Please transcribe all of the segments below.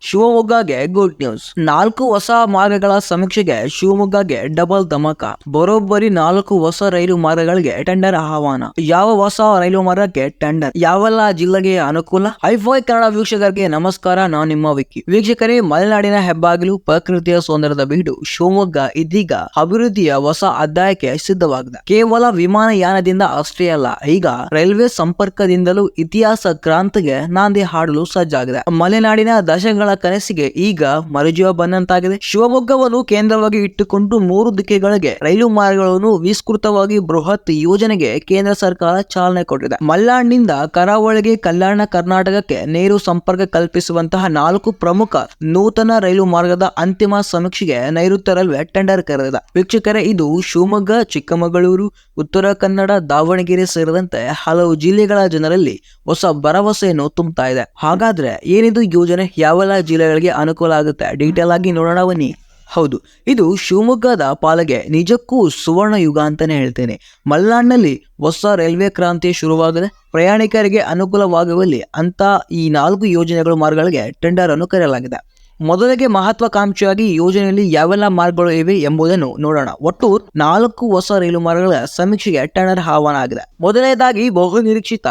ಶಿವಮೊಗ್ಗಗೆ good news. 4 ಹೊಸ ಮಾರ್ಗಗಳ ಸಮೀಕ್ಷೆಗೆ ಶಿವಮೊಗ್ಗಗೆ ಡಬಲ್ ಧಮಾಕ. ಬರೋಬ್ಬರಿ 4 ಹೊಸ ರೈಲು ಮಾರ್ಗಗಳಿಗೆ ಟೆಂಡರ್ ಆಹ್ವಾನ. ಯಾವ ಹೊಸ ರೈಲು ಮಾರ್ಗಕ್ಕೆ ಟೆಂಡರ್, ಯಾವೆಲ್ಲ ಜಿಲ್ಲೆಗೆ ಅನುಕೂಲ? ಹೈಫೈ ಕನ್ನಡ ವೀಕ್ಷಕರಿಗೆ ನಮಸ್ಕಾರ, ನಾನು ನಿಮ್ಮ ವಿಕ್ಕಿ. ವೀಕ್ಷಕರೇ, ಮಲೆನಾಡಿನ ಹೆಬ್ಬಾಗಿಲು, ಪ್ರಕೃತಿಯ ಸೌಂದರ್ಯದ ಬೀಡು ಶಿವಮೊಗ್ಗ ಇದೀಗ ಅಭಿವೃದ್ಧಿಯ ಹೊಸ ಅಧ್ಯಾಯಕ್ಕೆ ಸಿದ್ಧವಾಗಿದೆ. ಕೇವಲ ವಿಮಾನಯಾನದಿಂದ ಅಷ್ಟೇ ಅಲ್ಲ, ಈಗ ರೈಲ್ವೆ ಸಂಪರ್ಕದಿಂದಲೂ ಇತಿಹಾಸ ಕ್ರಾಂತಿಗೆ ನಾಂದಿ ಹಾಡಲು ಸಜ್ಜಾಗಿದೆ. ಮಲೆನಾಡಿನ ದಶಕಗಳ ಕನಸಿಗೆ ಈಗ ಮರುಜೀವ ಬಂದಂತಾಗಿದೆ. ಶಿವಮೊಗ್ಗವನ್ನು ಕೇಂದ್ರವಾಗಿ ಇಟ್ಟುಕೊಂಡು 3 ದಿಕ್ಕುಗಳಿಗೆ ರೈಲು ಮಾರ್ಗಗಳನ್ನು ವಿಸ್ತೃತವಾಗಿ ಬೃಹತ್ ಯೋಜನೆಗೆ ಕೇಂದ್ರ ಸರ್ಕಾರ ಚಾಲನೆ ಕೊಟ್ಟಿದೆ. ಮಲೆನಾಡಿನಿಂದ ಕರಾವಳಿಗೆ, ಕಲ್ಯಾಣ ಕರ್ನಾಟಕಕ್ಕೆ ನೇರು ಸಂಪರ್ಕ ಕಲ್ಪಿಸುವಂತಹ 4 ಪ್ರಮುಖ ನೂತನ ರೈಲು ಮಾರ್ಗದ ಅಂತಿಮ ಸಮೀಕ್ಷೆಗೆ ನೈಋತ್ಯ ರೈಲ್ವೆ ಟೆಂಡರ್ ಕರೆದಿದೆ. ವೀಕ್ಷಕರೇ, ಇದು ಶಿವಮೊಗ್ಗ, ಚಿಕ್ಕಮಗಳೂರು, ಉತ್ತರ ಕನ್ನಡ, ದಾವಣಗೆರೆ ಸೇರಿದಂತೆ ಹಲವು ಜಿಲ್ಲೆಗಳ ಜನರಲ್ಲಿ ಹೊಸ ಭರವಸೆಯನ್ನು ತುಂಬುತ್ತಾ ಇದೆ. ಹಾಗಾದ್ರೆ ಏನಿದು ಯೋಜನೆ, ಯಾವೆಲ್ಲ ಜಿಲ್ಲೆಗಳಿಗೆ ಅನುಕೂಲ ಆಗುತ್ತೆ, ಡೀಟೇಲ್ ಆಗಿ ನೋಡೋಣ ಬನ್ನಿ. ಹೌದು, ಇದು ಶಿವಮೊಗ್ಗದ ಪಾಲಿಗೆ ನಿಜಕ್ಕೂ ಸುವರ್ಣ ಯುಗ ಅಂತಾನೆ ಹೇಳ್ತೇನೆ. ಮಲೆನಾಡಿನಲ್ಲಿ ಹೊಸ ರೈಲ್ವೆ ಕ್ರಾಂತಿ ಶುರುವಾಗಿದೆ. ಪ್ರಯಾಣಿಕರಿಗೆ ಅನುಕೂಲವಾಗುವಲ್ಲಿ ಅಂತ ಈ 4 ಯೋಜನೆಗಳ ಮಾರ್ಗಗಳಿಗೆ ಟೆಂಡರ್ ಅನ್ನು ಕರೆಯಲಾಗಿದೆ. ಮೊದಲಿಗೆ ಮಹತ್ವಾಕಾಂಕ್ಷಿಯಾಗಿ ಈ ಯೋಜನೆಯಲ್ಲಿ ಯಾವೆಲ್ಲ ಮಾರ್ಗಗಳು ಇವೆ ಎಂಬುದನ್ನು ನೋಡೋಣ. ಒಟ್ಟು 4 ಹೊಸ ರೈಲು ಮಾರ್ಗಗಳ ಸಮೀಕ್ಷೆಗೆ ಟೆಂಡರ್ ಆಹ್ವಾನ ಆಗಿದೆ. ಮೊದಲನೇದಾಗಿ ಬಹು ನಿರೀಕ್ಷಿತ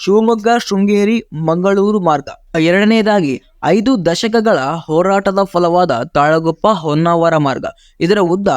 ಶಿವಮೊಗ್ಗ ಶೃಂಗೇರಿ ಮಂಗಳೂರು ಮಾರ್ಗ. ಎರಡನೇದಾಗಿ 5 ದಶಕಗಳ ಹೋರಾಟದ ಫಲವಾದ ತಾಳಗುಪ್ಪ ಹೊನ್ನಾವರ ಮಾರ್ಗ. ಇದರ ಉದ್ದ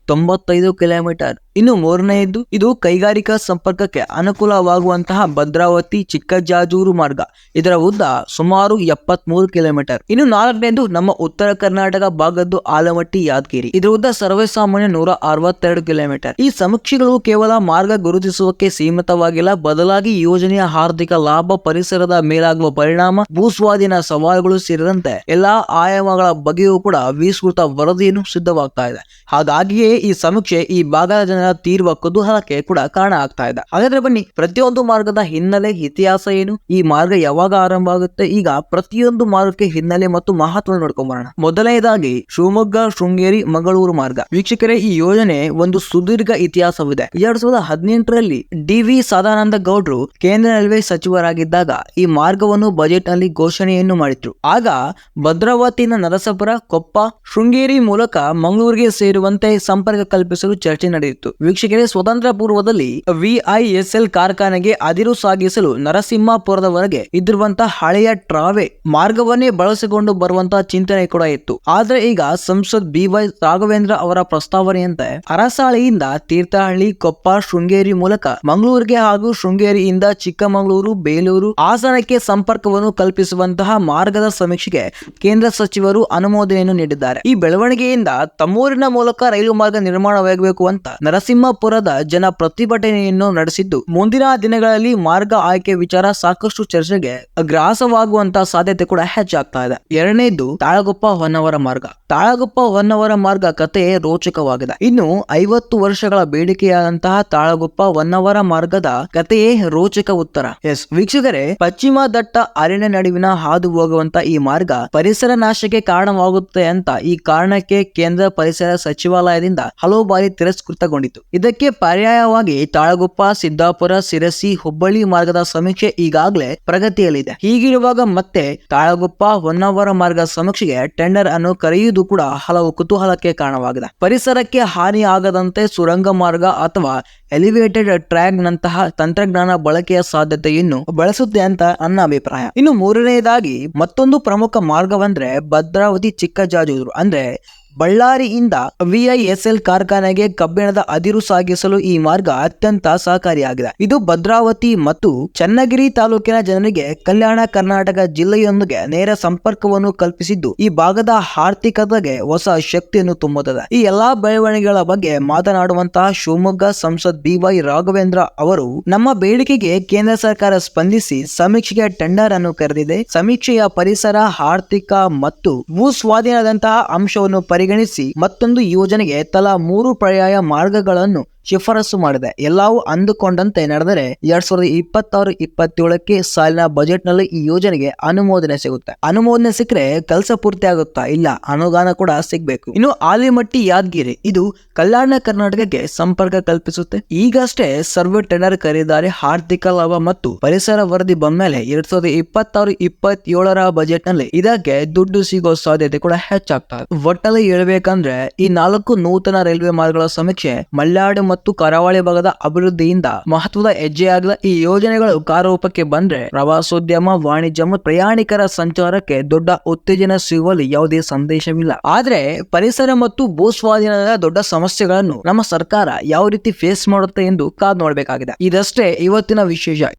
95 ಕಿಲೋಮೀಟರ್. ಇನ್ನು ಮೂರನೆಯದು, ಇದು ಕೈಗಾರಿಕಾ ಸಂಪರ್ಕಕ್ಕೆ ಅನುಕೂಲವಾಗುವಂತಹ ಭದ್ರಾವತಿ ಚಿಕ್ಕಜಾಜೂರು ಮಾರ್ಗ. ಇದರ ಉದ್ದ ಸುಮಾರು 73 ಕಿಲೋಮೀಟರ್. ಇನ್ನು 4ನೇದು, ನಮ್ಮ ಉತ್ತರ ಕರ್ನಾಟಕ ಭಾಗದ್ದು ಆಲಮಟ್ಟಿ ಯಾದಗಿರಿ. ಇದರ ಉದ್ದ ಸರ್ವೇಸಾಮಾನ್ಯ 162 ಕಿಲೋಮೀಟರ್. ಈ ಸಮೀಕ್ಷೆಗಳು ಕೇವಲ ಮಾರ್ಗ ಗುರುತಿಸುವಕ್ಕೆ ಸೀಮಿತವಾಗಿಲ್ಲ, ಬದಲಾಗಿ ಯೋಜನೆಯ ಆರ್ಥಿಕ ಲಾಭ, ಪರಿಸರದ ಮೇಲಾಗುವ ಪರಿಣಾಮ, ಭೂಸ್ವಾಧೀನ ಸವಾಲುಗಳು ಸೇರಿದಂತೆ ಎಲ್ಲಾ ಆಯಾಮಗಳ ಬಗ್ಗೆಯೂ ಕೂಡ ವಿಸ್ತೃತ ವರದಿಯನ್ನು ಸಿದ್ಧವಾಗ್ತಾ ಇದೆ. ಹಾಗಾಗಿಯೇ ಈ ಸಮೀಕ್ಷೆ ಈ ಭಾಗದ ಜನರ ತೀವ್ರ ಕುತೂಹಲಕ್ಕೆ ಕೂಡ ಕಾರಣ ಆಗ್ತಾ ಇದೆ. ಹಾಗಾದ್ರೆ ಬನ್ನಿ, ಪ್ರತಿಯೊಂದು ಮಾರ್ಗದ ಹಿನ್ನೆಲೆ, ಇತಿಹಾಸ ಏನು, ಈ ಮಾರ್ಗ ಯಾವಾಗ ಆರಂಭ ಆಗುತ್ತೆ, ಈಗ ಪ್ರತಿಯೊಂದು ಮಾರ್ಗಕ್ಕೆ ಹಿನ್ನೆಲೆ ಮತ್ತು ಮಹತ್ವ ನೋಡ್ಕೊಂಡ್ ಬರೋಣ. ಮೊದಲನೇದಾಗಿ ಶಿವಮೊಗ್ಗ ಶೃಂಗೇರಿ ಮಂಗಳೂರು ಮಾರ್ಗ. ವೀಕ್ಷಕರೇ, ಈ ಯೋಜನೆ ಒಂದು ಸುದೀರ್ಘ ಇತಿಹಾಸವಿದೆ. 2018ರಲ್ಲಿ ಡಿ.ವಿ. ಸದಾನಂದ ಗೌಡ್ರು ಕೇಂದ್ರ ರೈಲ್ವೆ ಸಚಿವರಾಗಿದ್ದಾಗ ಈ ಮಾರ್ಗವನ್ನು ಬಜೆಟ್ ನಲ್ಲಿ ಘೋಷಣೆಯನ್ನು ಮಾಡಿದ್ರು. ಆಗ ಭದ್ರಾವತಿಯಿಂದ ನರಸಾಪುರ, ಕೊಪ್ಪ, ಶೃಂಗೇರಿ ಮೂಲಕ ಮಂಗಳೂರಿಗೆ ಸೇರುವಂತೆ ಸಂಪರ್ಕ ಕಲ್ಪಿಸಲು ಚರ್ಚೆ ನಡೆಯಿತು. ವೀಕ್ಷಕರೇ, ಸ್ವತಂತ್ರ ಪೂರ್ವದಲ್ಲಿ ವಿಐಎಸ್ಎಲ್ ಕಾರ್ಖಾನೆಗೆ ಅದಿರು ಸಾಗಿಸಲು ನರಸಿಂಹಪುರದವರೆಗೆ ಇದ್ದಿರುವಂತಹ ಹಳೆಯ ಟ್ರಾವೆ ಮಾರ್ಗವನ್ನೇ ಬಳಸಿಕೊಂಡು ಬರುವಂತಹ ಚಿಂತನೆ ಕೂಡ ಇತ್ತು. ಆದ್ರೆ ಈಗ ಸಂಸದ್ ಬಿ.ವೈ. ರಾಘವೇಂದ್ರ ಅವರ ಪ್ರಸ್ತಾವನೆಯಂತೆ ಅರಸಾಳಿಯಿಂದ ತೀರ್ಥಹಳ್ಳಿ, ಕೊಪ್ಪ, ಶೃಂಗೇರಿ ಮೂಲಕ ಮಂಗಳೂರಿಗೆ ಹಾಗೂ ಶೃಂಗೇರಿಯಿಂದ ಚಿಕ್ಕಮಗಳೂರು, ಬೇಲೂರು, ಹಾಸನಕ್ಕೆ ಸಂಪರ್ಕವನ್ನು ಕಲ್ಪಿಸುವಂತಹ ಮಾರ್ಗದ ಸಮೀಕ್ಷೆಗೆ ಕೇಂದ್ರ ಸಚಿವರು ಅನುಮೋದನೆಯನ್ನು ನೀಡಿದ್ದಾರೆ. ಈ ಬೆಳವಣಿಗೆಯಿಂದ ತಮ್ಮೂರಿನ ಮೂಲಕ ರೈಲು ಮಾರ್ಗ ನಿರ್ಮಾಣವಾಗಬೇಕು ಅಂತ ನರಸಿಂಹಪುರದ ಜನ ಪ್ರತಿಭಟನೆಯನ್ನು ನಡೆಸಿದ್ದು, ಮುಂದಿನ ದಿನಗಳಲ್ಲಿ ಮಾರ್ಗ ಆಯ್ಕೆ ವಿಚಾರ ಸಾಕಷ್ಟು ಚರ್ಚೆಗೆ ಗ್ರಾಸವಾಗುವಂತಹ ಸಾಧ್ಯತೆ ಕೂಡ ಹೆಚ್ಚಾಗ್ತಾ ಇದೆ. ಎರಡನೇದು, ತಾಳಗುಪ್ಪ ಹೊನ್ನಾವರ ಮಾರ್ಗ. ತಾಳಗುಪ್ಪ ಹೊನ್ನಾವರ ಮಾರ್ಗ ಕತೆ ರೋಚಕವಾಗಿದೆ. ಇನ್ನು 50 ವರ್ಷಗಳ ಬೇಡಿಕೆಯಾದಂತಹ ತಾಳಗುಪ್ಪ ಹೊನ್ನಾವರ ಮಾರ್ಗದ ಕಥೆಯೇ ರೋಚಕ ಉತ್ತರ. ಎಸ್ ವೀಕ್ಷಕರೇ, ಪಶ್ಚಿಮ ದಟ್ಟ ಅರಣ್ಯ ನಡುವಿನ ಹಾದು ಹೋಗುವಂತ ಈ ಮಾರ್ಗ ಪರಿಸರ ನಾಶಕ್ಕೆ ಕಾರಣವಾಗುತ್ತೆ ಅಂತ ಈ ಕಾರಣಕ್ಕೆ ಕೇಂದ್ರ ಪರಿಸರ ಸಚಿವಾಲಯದಿಂದ ಹಲವು ಬಾರಿ ತಿರಸ್ಕೃತಗೊಂಡಿತು. ಇದಕ್ಕೆ ಪರ್ಯಾಯವಾಗಿ ತಾಳಗುಪ್ಪ, ಸಿದ್ದಾಪುರ, ಸಿರಸಿ, ಹುಬ್ಬಳ್ಳಿ ಮಾರ್ಗದ ಸಮೀಕ್ಷೆ ಈಗಾಗಲೇ ಪ್ರಗತಿಯಲ್ಲಿದೆ. ಹೀಗಿರುವಾಗ ಮತ್ತೆ ತಾಳಗುಪ್ಪ ಹೊನ್ನಾವರ ಮಾರ್ಗ ಸಮೀಕ್ಷೆಗೆ ಟೆಂಡರ್ ಅನ್ನು ಕರೆಯುವುದು ಕೂಡ ಹಲವು ಕುತೂಹಲಕ್ಕೆ ಕಾರಣವಾಗಿದೆ. ಪರಿಸರಕ್ಕೆ ಹಾನಿ ಆಗದಂತೆ ಸುರಂಗ ಮಾರ್ಗ ಅಥವಾ ಎಲಿವೇಟೆಡ್ ಟ್ರ್ಯಾಕ್ ನಂತಹ ತಂತ್ರಜ್ಞಾನ ಬಳಕೆಯ ಸಾಧ್ಯತೆಯನ್ನು ಬಳಸುತ್ತೆ ಅಂತ ನನ್ನ ಅಭಿಪ್ರಾಯ. ಇನ್ನು ಮೂರನೆಯದಾಗಿ ಮತ್ತೊಂದು ಪ್ರಮುಖ ಮಾರ್ಗವಂದ್ರೆ ಭದ್ರಾವತಿ ಚಿಕ್ಕಜಾಜೂರು. ಅಂದ್ರೆ ಬಳ್ಳಾರಿಯಿಂದ ವಿಐಎಸ್ಎಲ್ ಕಾರ್ಖಾನೆಗೆ ಕಬ್ಬಿಣದ ಅದಿರು ಸಾಗಿಸಲು ಈ ಮಾರ್ಗ ಅತ್ಯಂತ ಸಹಕಾರಿಯಾಗಿದೆ. ಇದು ಭದ್ರಾವತಿ ಮತ್ತು ಚನ್ನಗಿರಿ ತಾಲೂಕಿನ ಜನರಿಗೆ ಕಲ್ಯಾಣ ಕರ್ನಾಟಕ ಜಿಲ್ಲೆಯೊಂದಿಗೆ ನೇರ ಸಂಪರ್ಕವನ್ನು ಕಲ್ಪಿಸಿದ್ದು, ಈ ಭಾಗದ ಆರ್ಥಿಕತೆಗೆ ಹೊಸ ಶಕ್ತಿಯನ್ನು ತುಂಬುತ್ತದೆ. ಈ ಎಲ್ಲಾ ಬೆಳವಣಿಗೆಗಳ ಬಗ್ಗೆ ಮಾತನಾಡುವಂತಹ ಶಿವಮೊಗ್ಗ ಸಂಸದ್ ಬಿ.ವೈ. ರಾಘವೇಂದ್ರ ಅವರು, ನಮ್ಮ ಬೇಡಿಕೆಗೆ ಕೇಂದ್ರ ಸರ್ಕಾರ ಸ್ಪಂದಿಸಿ ಸಮೀಕ್ಷೆಗೆ ಟೆಂಡರ್ ಅನ್ನು ಕರೆದಿದೆ. ಸಮೀಕ್ಷೆಯ ಪರಿಸರ, ಆರ್ಥಿಕ ಮತ್ತು ಭೂ ಸ್ವಾಧೀನದಂತಹ ಅಂಶವನ್ನು ಪರಿಗಣಿಸಿ ಮತ್ತೊಂದು ಯೋಜನೆಗೆ ತಲಾ 3 ಪರ್ಯಾಯ ಮಾರ್ಗಗಳನ್ನು ಶಿಫಾರಸು ಮಾಡಿದೆ. ಎಲ್ಲವೂ ಅಂದುಕೊಂಡಂತೆ ನಡೆದರೆ 2026-27ಕ್ಕೆ ಸಾಲಿನ ಬಜೆಟ್ ನಲ್ಲಿ ಈ ಯೋಜನೆಗೆ ಅನುಮೋದನೆ ಸಿಗುತ್ತೆ. ಅನುಮೋದನೆ ಸಿಕ್ಕರೆ ಕೆಲಸ ಪೂರ್ತಿ ಆಗುತ್ತಾ? ಇಲ್ಲ, ಅನುದಾನ ಕೂಡ ಸಿಗ್ಬೇಕು. ಇನ್ನು ಆಲಿಮಟ್ಟಿ ಯಾದಗಿರಿ, ಇದು ಕಲ್ಯಾಣ ಕರ್ನಾಟಕಕ್ಕೆ ಸಂಪರ್ಕ ಕಲ್ಪಿಸುತ್ತೆ. ಈಗಷ್ಟೇ ಸರ್ವೆ ಟೆಂಡರ್ ಕರೆದಿದ್ದಾರೆ. ಆರ್ಥಿಕ ಲಾಭ ಮತ್ತು ಪರಿಸರ ವರದಿ ಬಂದ್ಮೇಲೆ 2026-27ರ ಬಜೆಟ್ ನಲ್ಲಿ ಇದಕ್ಕೆ ದುಡ್ಡು ಸಿಗೋ ಸಾಧ್ಯತೆ ಕೂಡ ಹೆಚ್ಚಾಗ್ತದೆ. ಒಟ್ಟಲ್ಲಿ ಹೇಳ್ಬೇಕಂದ್ರೆ ಈ 4 ನೂತನ ರೈಲ್ವೆ ಮಾರ್ಗಗಳ ಸಮೀಕ್ಷೆ ಮಲೆನಾಡು ಮತ್ತು ಕರಾವಳಿ ಭಾಗದ ಅಭಿವೃದ್ಧಿಯಿಂದ ಮಹತ್ವದ ಹೆಜ್ಜೆಯಾಗದ ಈ ಯೋಜನೆಗಳು ಕಾರ್ಯರೂಪಕ್ಕೆ ಬಂದ್ರೆ ಪ್ರವಾಸೋದ್ಯಮ, ವಾಣಿಜ್ಯ ಮತ್ತು ಪ್ರಯಾಣಿಕರ ಸಂಚಾರಕ್ಕೆ ದೊಡ್ಡ ಉತ್ತೇಜನ ಸಿಗುವಲ್ಲಿ ಯಾವುದೇ ಸಂದೇಶವಿಲ್ಲ. ಆದ್ರೆ ಪರಿಸರ ಮತ್ತು ಭೂಸ್ವಾಧೀನದ ದೊಡ್ಡ ಸಮಸ್ಯೆಗಳನ್ನು ನಮ್ಮ ಸರ್ಕಾರ ಯಾವ ರೀತಿ ಫೇಸ್ ಮಾಡುತ್ತೆ ಎಂದು ಕಾದು ನೋಡಬೇಕಾಗಿದೆ. ಇದಷ್ಟೇ ಇವತ್ತಿನ ವಿಶೇಷ.